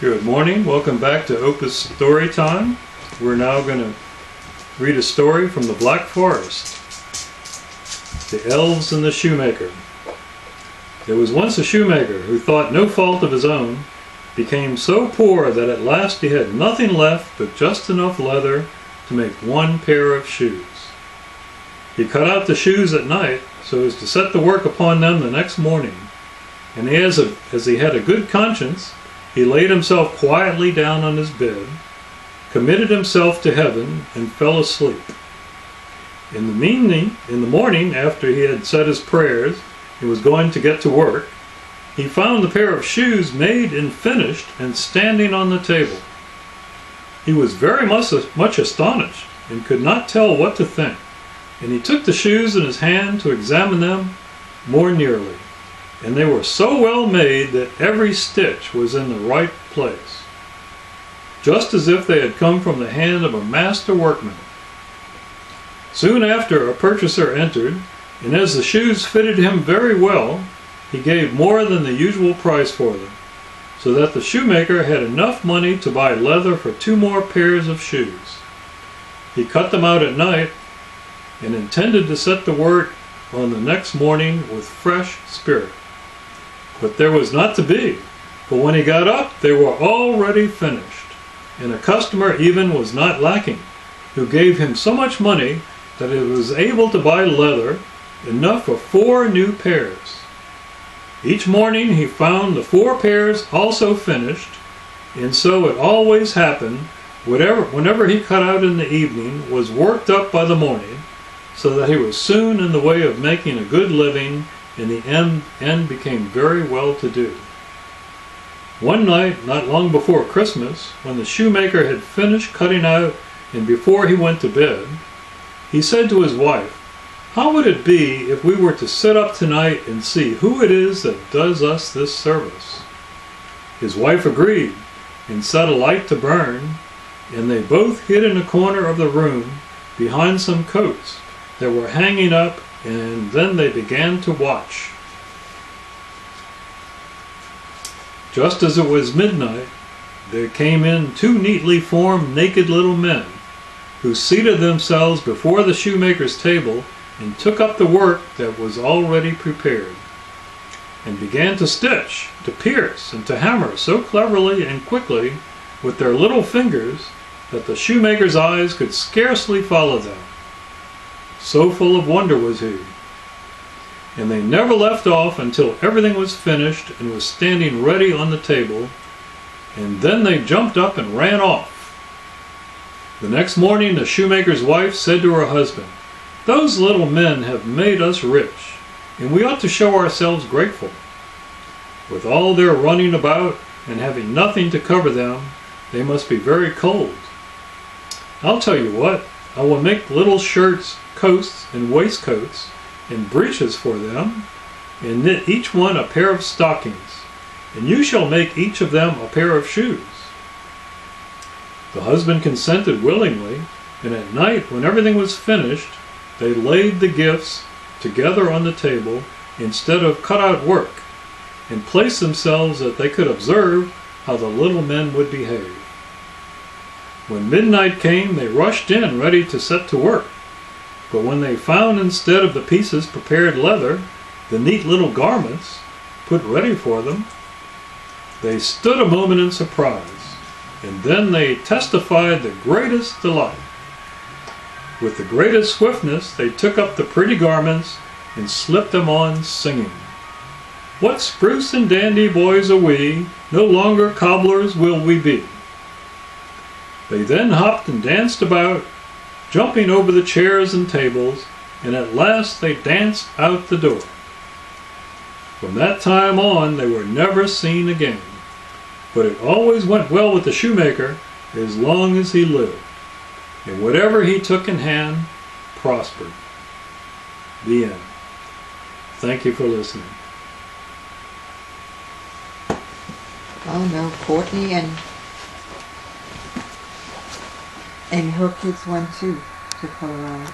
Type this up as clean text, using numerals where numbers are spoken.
Good morning. Welcome back to Opus Story Time. We're now going to read a story from the Black Forest. The Elves and the Shoemaker. There was once a shoemaker who thought no fault of his own, became so poor that at last he had nothing left but just enough leather to make one pair of shoes. He cut out the shoes at night so as to set to work upon them the next morning, and as he had a good conscience, he laid himself quietly down on his bed, committed himself to heaven, and fell asleep. In the morning, after he had said his prayers and was going to get to work, he found the pair of shoes made and finished and standing on the table. He was very much astonished and could not tell what to think, and he took the shoes in his hand to examine them more nearly. And they were so well made that every stitch was in the right place, just as if they had come from the hand of a master workman. Soon after, a purchaser entered, and as the shoes fitted him very well, he gave more than the usual price for them, so that the shoemaker had enough money to buy leather for 2 more pairs of shoes. He cut them out at night, and intended to set to work on the next morning with fresh spirit. But there was not to be, for when he got up they were already finished, and a customer even was not lacking, who gave him so much money that he was able to buy leather enough for 4 new pairs. Each morning he found the 4 pairs also finished, and so it always happened, whenever he cut out in the evening was worked up by the morning, so that he was soon in the way of making a good living. In the end became very well to do. One night, not long before Christmas, when the shoemaker had finished cutting out and before he went to bed, he said to his wife, "How would it be if we were to sit up tonight and see who it is that does us this service?" His wife agreed and set a light to burn, and they both hid in a corner of the room behind some coats that were hanging up, and then they began to watch. Just as it was midnight, there came in 2 neatly formed naked little men, who seated themselves before the shoemaker's table and took up the work that was already prepared, and began to stitch, to pierce, and to hammer so cleverly and quickly with their little fingers that the shoemaker's eyes could scarcely follow them. So full of wonder was he. And they never left off until everything was finished and was standing ready on the table, and then they jumped up and ran off. The next morning the shoemaker's wife said to her husband, "Those little men have made us rich, and we ought to show ourselves grateful. With all their running about and having nothing to cover them, they must be very cold. I'll tell you what, I will make little shirts, coats, and waistcoats, and breeches for them, and knit each one a pair of stockings, and you shall make each of them a pair of shoes." The husband consented willingly, and at night, when everything was finished, they laid the gifts together on the table instead of cut-out work, and placed themselves that they could observe how the little men would behave. When midnight came, they rushed in ready to set to work. But when they found instead of the pieces prepared leather, the neat little garments put ready for them, they stood a moment in surprise, and then they testified the greatest delight. With the greatest swiftness they took up the pretty garments and slipped them on, singing, "What spruce and dandy boys are we, no longer cobblers will we be." They then hopped and danced about, jumping over the chairs and tables, and at last they danced out the door. From that time on they were never seen again, but it always went well with the shoemaker as long as he lived, and whatever he took in hand prospered. The end. Thank you for listening. Oh no, Courtney and her kids went too to Colorado.